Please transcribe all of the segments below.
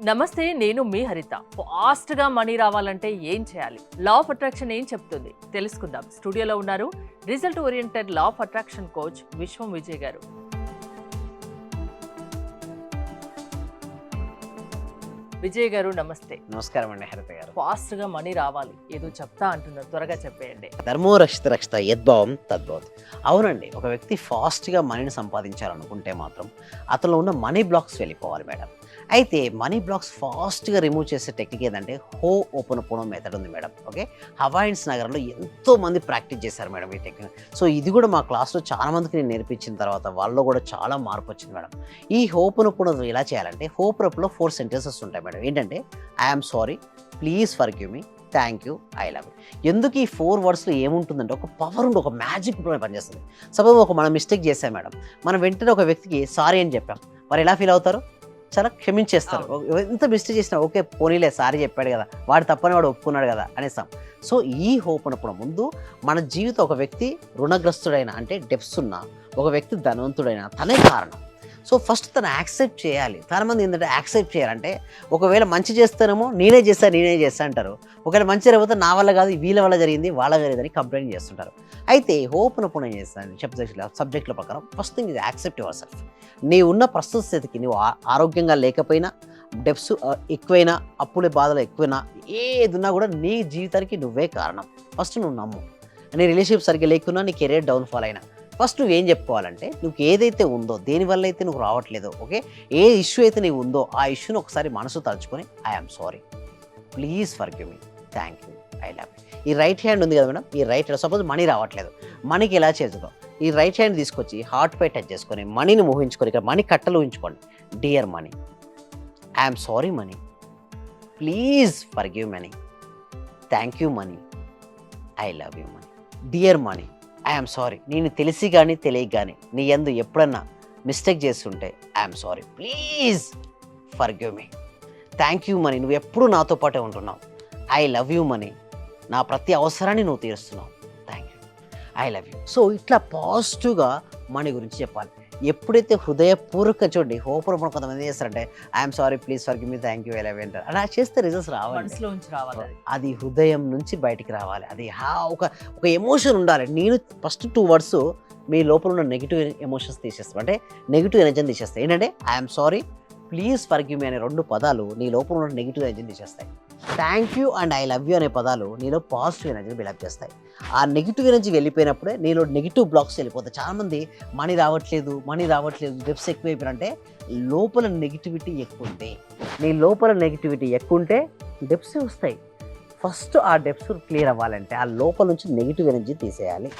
నమస్తే, నేను మీ హరిత. ఫాస్ట్‌గా మనీ రావాలంటే ఏం చేయాలి? లా ఆఫ్ అట్రాక్షన్ ఏం చెప్తుంది? తెలుసుకుందాం. స్టూడియోలో ఉన్నారు result oriented law of attraction coach విశ్వం విజయ్ గారు. విజయ్ గారు నమస్తే. నమస్కారం అండి హరిత గారు. ఫాస్ట్‌గా మనీ రావాలి, ఏదో చెప్తా అంటున్నారు, త్వరగా చెప్పేయండి. ధర్మో రక్షిత రక్షిత యద్భావం తద్భవతి. అవునండి, ఒక వ్యక్తి ఫాస్ట్గా మనీని సంపాదించాలనుకుంటే మాత్రం అతనిలో ఉన్న మనీ బ్లాక్స్ వెళ్ళిపోవాలి మేడం. అయితే మనీ బ్లాక్స్ ఫాస్ట్గా రిమూవ్ చేసే టెక్నిక్ ఏంటంటే హో ఓపెన్ పోనో మెథడ్ ఉంది మేడం. ఓకే, హవాయిన్స్ నగరంలో ఎంతో మంది ప్రాక్టీస్ చేశారు మేడం ఈ టెక్నిక్. సో ఇది కూడా మా క్లాస్లో చాలా మందికి నేను నేర్పించిన తర్వాత వాళ్ళలో కూడా చాలా మార్పు వచ్చింది మేడం. ఈ ఓపెన్ పోనో ఎలా చేయాలంటే ఓపెన్ 4 సెంటెన్సెస్ ఉంటాయి మేడం. ఏంటంటే I'm sorry, please forgive me, thank you, I love you. ఎందుకు ఈ 4 వర్డ్స్లో ఏముంటుందంటే ఒక పవర్ ఉండి ఒక మ్యాజిక్ పనిచేస్తుంది. సపోజ్ మనం మిస్టేక్ చేసాం మేడం, మనం వెంటనే ఒక వ్యక్తికి సారీ అని చెప్పాం, వారు ఎలా ఫీల్ అవుతారు? చాలా క్షమించేస్తారు. ఎంత మిస్టేక్ చేసినా ఓకే పోనీలే సారీ చెప్పాడు కదా, వాడు తప్పని వాడు ఒప్పుకున్నాడు కదా అనేస్తాం. సో ఈ ఓపెనప్పుడు ముందు మన జీవితం ఒక వ్యక్తి రుణగ్రస్తుడైన అంటే డెప్స్ ఉన్న ఒక వ్యక్తి ధనవంతుడైన తనే కారణం. సో ఫస్ట్ తను యాక్సెప్ట్ చేయాలి. చాలా మంది ఏంటంటే యాక్సెప్ట్ చేయాలంటే ఒకవేళ మంచి చేస్తానేమో నేనే చేస్తా అంటారు. ఒకవేళ మంచి జరిగితే నా వల్ల కాదు వీళ్ళ వల్ల జరిగింది వాళ్ళ జరిగిందని కంప్లైంట్ చేస్తుంటారు. అయితే ఓపెన్ అప్పుడు ఏం చేస్తాను సబ్జెక్టుల ప్రకారం ఫస్ట్ థింగ్ ఇది యాక్సెప్ట్ యువర్ సెల్ఫ్. నీ ఉన్న ప్రస్తుత స్థితికి నువ్వు ఆరోగ్యంగా లేకపోయినా, డెప్స్ ఎక్కువైనా, అప్పుల బాధలు ఎక్కువైనా, ఏదున్నా కూడా నీ జీవితానికి నువ్వే కారణం. ఫస్ట్ నువ్వు నమ్ము. నీ రిలేషన్షిప్ సరిగ్గా లేకున్నా, నీ కెరీర్ డౌన్ఫాల్ అయినా ఫస్ట్ నువ్వేం చెప్పుకోవాలంటే నువ్వు ఏదైతే ఉందో, దేనివల్ల అయితే నువ్వు రావట్లేదో, ఓకే, ఏ ఇష్యూ అయితే నీవు ఉందో ఆ ఇష్యూని ఒకసారి మనసు తలుచుకొని I'm sorry, please forgive me, thank you, I love you. ఈ రైట్ హ్యాండ్ ఉంది కదా మేడం, ఈ రైట్ హ్యాండ్ సపోజ్ మనీ రావట్లేదు, మనీకి ఎలా చేద్దాం, ఈ రైట్ హ్యాండ్ తీసుకొచ్చి హార్ట్ పై టచ్ చేసుకొని మనీని ఊహించుకొని ఇక్కడ మనీ కట్టలు ఊహించుకోండి. Dear money, I'm sorry money, please forgive money, thank you money, I love you money. Dear money, I'm sorry, నేను తెలిసి కానీ తెలియక కానీ నీ యందు ఎప్పుడన్నా మిస్టేక్ చేస్తుంటే I'm sorry, please forgive me, thank you money, నువ్వు ఎప్పుడు నాతో పాటే ఉంటున్నావు, ఐ లవ్ యూ మనీ, నా ప్రతి అవసరాన్ని నువ్వు తీరుస్తున్నావు, thank you, I love you. So ఇట్లా పాజిటివ్గా మనీ గురించి చెప్పాలి. ఎప్పుడైతే హృదయపూర్వక చూడండి ఓపెన్ కొంతమంది చేస్తారంటే I'm sorry, please forgive me, thank you, I love you అంటారు. అలా చేస్తే రిజల్ట్స్ రావాలి, మనసులో నుంచి రావాలి. అది హృదయం నుంచి బయటికి రావాలి. అది ఒక ఎమోషన్ ఉండాలి. నేను ఫస్ట్ 2 వర్డ్స్ మీ లోపల ఉన్న నెగిటివ్ ఎమోషన్స్ తీసేస్తాను, అంటే నెగిటివ్ ఎనర్జీని తీసేస్తాయి. ఏంటంటే I'm sorry, please forgive me అనే 2 పదాలు నీ లోపల ఉన్న నెగిటివ్ ఎనర్జీని తీసేస్తాయి. Thank you and I love you అనే పదాలు నీలో పాజిటివ్ ఎనర్జీని బిల్డప్ చేస్తాయి. ఆ నెగిటివ్ ఎనర్జీ వెళ్ళిపోయినప్పుడే నీలో నెగిటివ్ బ్లాక్స్ వెళ్ళిపోతాయి. చాలామంది మనీ రావట్లేదు డెప్స్ ఎక్కువైపోయినంటే లోపల నెగిటివిటీ ఎక్కువ ఉంది. నీ లోపల నెగిటివిటీ ఎక్కువ ఉంటే డెప్స్ వస్తాయి. ఫస్ట్ ఆ డెప్స్ క్లియర్ అవ్వాలంటే ఆ లోపల నుంచి నెగిటివ్ ఎనర్జీ తీసేయాలి.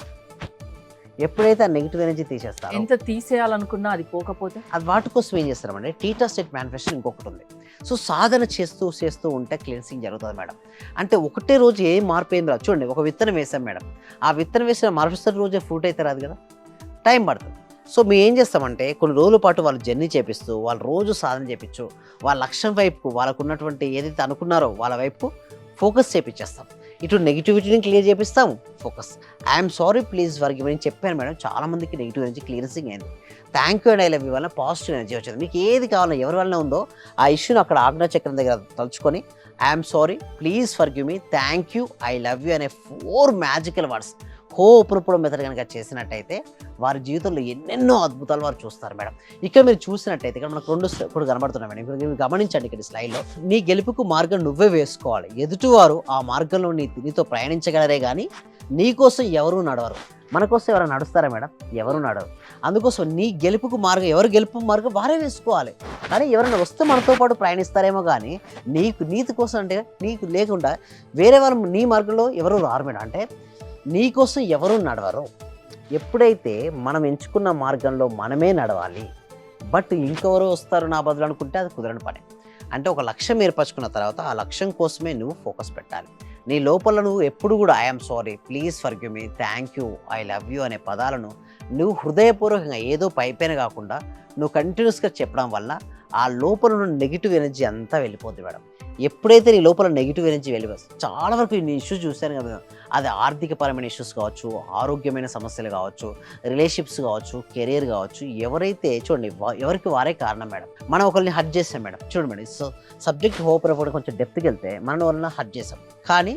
ఎప్పుడైతే ఆ నెగిటివ్ ఎనర్జీ తీసేస్తారో, ఎంత తీసేయాలనుకున్నా అది పోకపోతే అది వాటి కోసం ఏం చేస్తారంటే టీటా స్టేట్ మేనిఫెస్టేషన్ ఇంకొకటి ఉంది. సో సాధన చేస్తూ ఉంటే క్లెన్సింగ్ జరుగుతుంది మేడం. అంటే ఒకటే రోజు ఏ మార్పు ఏం రాదు. చూడండి, ఒక విత్తనం వేసాం మేడం, ఆ విత్తనం వేసిన మరుసటి రోజే ఫ్రూట్ అయితే రాదు కదా, టైం పడుతుంది. సో మేము ఏం చేస్తామంటే కొన్ని రోజుల పాటు వాళ్ళు జర్నీ చేపిస్తూ, వాళ్ళు రోజు సాధన చేపించు, వాళ్ళ లక్ష్యం వైపు వాళ్ళకు ఉన్నటువంటి ఏదైతే అనుకున్నారో వాళ్ళ వైపు ఫోకస్ చేపించేస్తాం. ఇటు నెగిటివిటీని క్లియర్ చేపిస్తాము, focus. I'm sorry, please forgive me అని చెప్పాను మేడం. చాలామందికి నెగిటివ్ ఎనర్జీ క్లియరెన్సింగ్ అయింది. Thank you and I love you వల్ల పాజిటివ్ ఎనర్జీ వచ్చింది. మీకు ఏది కావాలో ఎవరి వల్ల ఉందో ఆ ఇష్యూని అక్కడ ఆజ్ఞా చక్రం దగ్గర తలుచుకొని I'm sorry, please forgive me, thank you, I love you అనే 4 మ్యాజికల్ వర్డ్స్ ఓపెన్ మెథడ్ కనుక చేసినట్టయితే వారి జీవితంలో ఎన్నెన్నో అద్భుతాలు వారు చూస్తారు మేడం. ఇక్కడ మీరు చూసినట్టయితే ఇక్కడ మనకు 2 ఇప్పుడు కనబడుతున్నాయి మేడం. ఇప్పుడు మీరు గమనించండి, ఇక్కడ స్లైడ్లో నీ గెలుపుకు మార్గం నువ్వే వేసుకోవాలి. ఎదుటివారు ఆ మార్గంలో నీతో ప్రయాణించగలరే కానీ నీకోసం ఎవరూ నడవరు. మన కోసం ఎవరైనా నడుస్తారా మేడం? ఎవరు నడవరు. అందుకోసం నీ గెలుపుకు మార్గం, ఎవరు గెలుపు మార్గం వారే వేసుకోవాలి. కానీ ఎవరైనా వస్తే మనతో పాటు ప్రయాణిస్తారేమో కానీ నీతి కోసం అంటే నీకు లేకుండా వేరే వారు నీ మార్గంలో ఎవరు రారు మేడం. అంటే నీకోసం ఎవరూ నడవరు. ఎప్పుడైతే మనం ఎంచుకున్న మార్గంలో మనమే నడవాలి, బట్ ఇంకెవరో వస్తారు నా బదులు అనుకుంటే అది కుదరని పని. అంటే ఒక లక్ష్యం ఏర్పరచుకున్న తర్వాత ఆ లక్ష్యం కోసమే నువ్వు ఫోకస్ పెట్టాలి. నీ లోపల నువ్వు ఎప్పుడు కూడా I'm sorry, please forgive me, thank you, I love you అనే పదాలను నువ్వు హృదయపూర్వకంగా ఏదో పైపైన కాకుండా నువ్వు కంటిన్యూస్గా చెప్పడం వల్ల ఆ లోపల ఉన్న నెగిటివ్ ఎనర్జీ అంతా వెళ్ళిపోద్ది మేడం. ఎప్పుడైతే నీ లోపల నెగిటివ్ ఎనర్జీ వెళ్ళి చాలా వరకు ఇన్ని ఇష్యూస్ చూశాను కదా, అది ఆర్థికపరమైన ఇష్యూస్ కావచ్చు, ఆరోగ్యమైన సమస్యలు కావచ్చు, రిలేషన్షిప్స్ కావచ్చు, కెరీర్ కావచ్చు, ఎవరైతే చూడండి ఎవరికి వారే కారణం మేడం. మనం ఒకరిని హర్ట్ చేస్తాం మేడం. చూడండి madam, so subject hope report కొంచెం డెప్త్కి వెళ్తే మన వలన హర్ట్ చేసాం, కానీ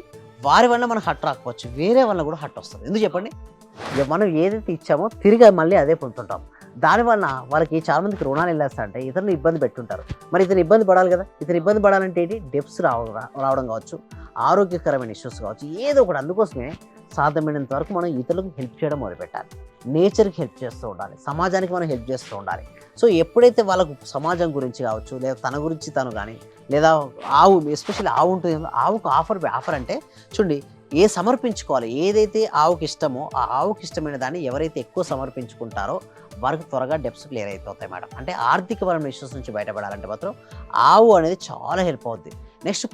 వారి వల్ల మనం హర్ట్ రాకపోవచ్చు, వేరే వల్ల కూడా హర్ట్ వస్తుంది. ఎందుకు చెప్పండి? మనం ఏదైతే ఇచ్చామో తిరిగి మళ్ళీ అదే పొందుతుంటాం. దానివల్ల వాళ్ళకి చాలా మందికి రుణాలు వెళ్ళేస్తారంటే ఇతరులు ఇబ్బంది పెట్టుంటారు. మరి ఇతను ఇబ్బంది పడాలి కదా, ఇతను ఇబ్బంది పడాలంటే ఏంటి? డెప్స్ రావడం కావచ్చు, ఆరోగ్యకరమైన ఇష్యూస్ కావచ్చు, ఏదో ఒకటి. అందుకోసమే సాధ్యమైనంత వరకు మనం ఇతరులకు హెల్ప్ చేయడం మొదలుపెట్టాలి. నేచర్కి హెల్ప్ చేస్తూ ఉండాలి, సమాజానికి మనం హెల్ప్ చేస్తూ ఉండాలి. సో ఎప్పుడైతే వాళ్ళకు సమాజం గురించి కావచ్చు, లేదా తన గురించి తను కానీ, లేదా ఆవు, ఎస్పెషల్లీ ఆవు ఉంటుంది, ఆవుకు ఆఫర్ అంటే చూడండి, సమర్పించుకోవాలి. ఏదైతే ఆవుకి ఇష్టమో ఆ ఆవుకి ఇష్టమైన దాన్ని ఎవరైతే ఎక్కువ సమర్పించుకుంటారో వారికి త్వరగా డెప్స్ క్లియర్ అయిపోతాయి మేడం. అంటే ఆర్థికపరమైన ఇష్యూస్ నుంచి బయటపడాలంటే మాత్రం ఆవు అనేది చాలా హెల్ప్ అవుద్ది. నెక్స్ట్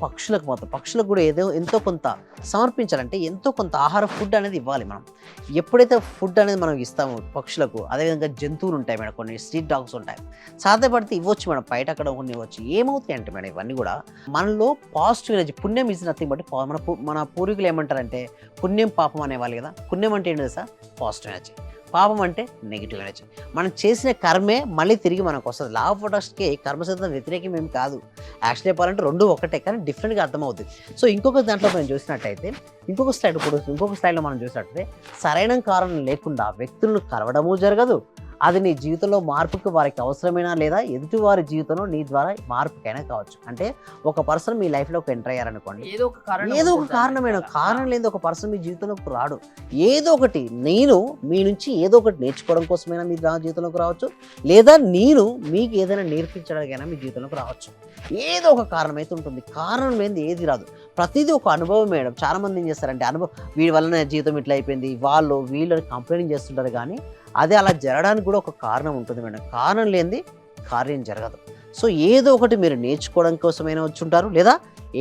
పక్షులకు కూడా ఎంతో కొంత సమర్పించాలంటే ఎంతో కొంత ఆహార ఫుడ్ అనేది ఇవ్వాలి మనం. ఎప్పుడైతే ఫుడ్ అనేది మనం ఇస్తామో పక్షులకు, అదేవిధంగా జంతువులు ఉంటాయి మేడం, కొన్ని స్ట్రీట్ డాగ్స్ ఉంటాయి, సాధ్యపడితే ఇవ్వచ్చు మేడం, బయట అక్కడ కొన్ని ఇవ్వచ్చు. ఏమవుతాయి అంటే మేడం ఇవన్నీ కూడా మనలో పాజిటివ్ ఎనర్జీ, పుణ్యం ఈజ్ నథింగ్ బట్ మన పూర్వీకులు ఏమంటారంటే పుణ్యం పాపం అనేవాళ్ళు కదా. పుణ్యం అంటే ఏంటి సార్? Positive energy. పాపం అంటే నెగిటివ్ ఎనర్జీ. మనం చేసిన కర్మే మళ్ళీ తిరిగి మనకు వస్తుంది. లా ఆఫ్ అట్రాక్షన్కి కర్మ సిద్ధాంతం వ్యతిరేకం ఏమి కాదు. యాక్చువల్లీ చెప్పాలంటే రెండు ఒకటే, కానీ డిఫరెంట్గా అర్థమవుతుంది. సో ఇంకొక దాంట్లో మనం చూసినట్టయితే, ఇంకొక స్లైడ్లో మనం చూసినట్టయితే, సరైన కారణం లేకుండా వ్యక్తులను కలవడము జరగదు. అది నీ జీవితంలో మార్పుకి వారికి అవసరమైనా, లేదా ఎదుటి వారి జీవితంలో నీ ద్వారా మార్పుకైనా కావచ్చు. అంటే ఒక పర్సన్ మీ లైఫ్లోకి ఎంటర్ అయ్యారనుకోండి, ఏదో ఒక కారణమైన కారణం లేదు ఒక పర్సన్ మీ జీవితంలోకి రాడు. ఏదో ఒకటి, నేను మీ నుంచి ఏదో ఒకటి నేర్చుకోవడం కోసమైనా మీ జీవితంలోకి రావచ్చు, లేదా నేను మీకు ఏదైనా నేర్పించడానికైనా మీ జీవితంలోకి రావచ్చు. ఏదో ఒక కారణం అయితే ఉంటుంది. కారణం లేనిది ఏది రాదు. ప్రతిదీ ఒక అనుభవం మేడం. చాలా మంది ఏం చేస్తారంటే వీడి వల్ల నా జీవితం ఇట్లా అయిపోయింది, వీళ్ళు కంప్లైంట్ చేస్తుంటారు, కానీ అది అలా జరగడానికి కూడా ఒక కారణం ఉంటుంది మేడం. కారణం లేనిది కార్యం జరగదు. సో ఏదో ఒకటి మీరు నేర్చుకోవడం కోసమైనా వచ్చుంటారు, లేదా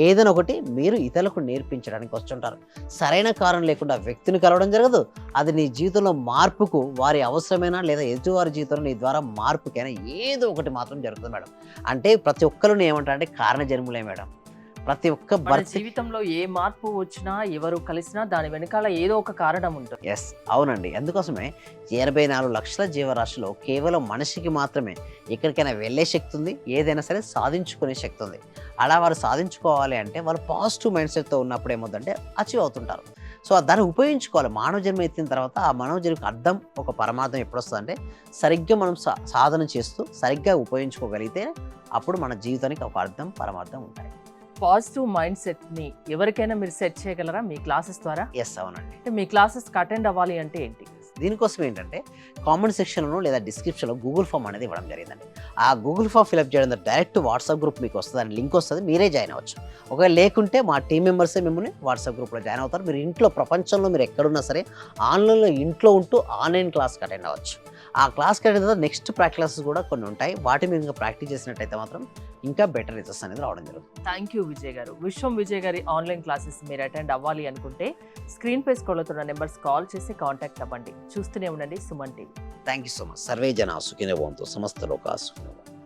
ఏదైనా ఒకటి మీరు ఇతరులకు నేర్పించడానికి వచ్చుంటారు. సరైన కారణం లేకుండా వ్యక్తిని కలవడం జరగదు. అది నీ జీవితంలో మార్పుకు వారి అవసరమైనా, లేదా ఎదుటివారి జీవితంలో నీ ద్వారా మార్పుకైనా ఏదో ఒకటి మాత్రం జరుగుతుంది మేడం. అంటే ప్రతి ఒక్కరిని ఏమంటారంటే కారణ జన్ములే మేడం. ప్రతి ఒక్క జీవితంలో ఏ మార్పు వచ్చినా, ఎవరు కలిసినా దాని వెనకాల ఏదో ఒక కారణం ఉంటుంది. ఎస్, అవునండి. అందుకోసమే 84 లక్షల జీవరాశిలో కేవలం మనిషికి మాత్రమే ఎక్కడికైనా వెళ్ళే శక్తి ఉంది, ఏదైనా సరే సాధించుకునే శక్తి ఉంది. అలా వారు సాధించుకోవాలి అంటే వాళ్ళు పాజిటివ్ మైండ్ సెట్తో ఉన్నప్పుడు ఏమవుతుందంటే అచీవ్ అవుతుంటారు. సో దాన్ని ఉపయోగించుకోవాలి. మానవ జన్మ ఎత్తిన తర్వాత ఆ మానవ జన్మకి అర్థం, ఒక పరమార్థం ఎప్పుడు వస్తుందంటే సరిగ్గా మనం సాధన చేస్తూ సరిగ్గా ఉపయోగించుకోగలిగితే అప్పుడు మన జీవితానికి ఒక అర్థం, పరమార్థం ఉంటాయి. పాజిటివ్ మైండ్ సెట్ని ఎవరికైనా మీరు సెట్ చేయగలరా మీ క్లాసెస్ ద్వారా? ఎస్, అవునండి. అంటే మీ క్లాసెస్కి అటెండ్ అవ్వాలి అంటే ఏంటి? దీనికోసం ఏంటంటే కామెంట్ సెక్షన్లో లేదా డిస్క్రిప్షన్లో గూగుల్ ఫామ్ అనేది ఇవ్వడం జరిగిందండి. ఆ గూగుల్ ఫామ్ ఫిల్అప్ చేయడం ద్వారా డైరెక్ట్ వాట్సాప్ గ్రూప్ మీకు వస్తుంది, అని లింక్ వస్తుంది, మీరే జాయిన్ అవ్వచ్చు. ఒకవేళ లేకుంటే మా టీం మెంబర్సే మిమ్మల్ని వాట్సాప్ గ్రూప్లో జాయిన్ అవుతారు. మీరు ఇంట్లో, ప్రపంచంలో మీరు ఎక్కడున్నా సరే ఆన్లైన్లో ఇంట్లో ఉంటూ ఆన్లైన్ క్లాస్కి అటెండ్ అవ్వచ్చు. ఆ క్లాస్కి అటెండ్ తర్వాత నెక్స్ట్ ప్రాక్టీసెస్ కూడా కొన్ని ఉంటాయి. వాటి మీద ఇంకా ప్రాక్టీస్ చేసినట్టయితే మాత్రం ఇంకా బెటర్ రిజల్ట్స్ అనేది రావడం జరుగుతుంది. థ్యాంక్ యూ విజయ్ గారు. విశ్వం విజయ్ గారి ఆన్లైన్ క్లాసెస్ మీరు అటెండ్ అవ్వాలి అనుకుంటే స్క్రీన్ పై స్క్రోల్ అవుతున్న నెంబర్స్ కాల్ చేసి కాంటాక్ట్ అవ్వండి. చూస్తూనే ఉండండి Suman TV. Thank you so much. Survey జనా సుఖినో భవంతు, సమస్త లోకా సుఖినో భవంతు.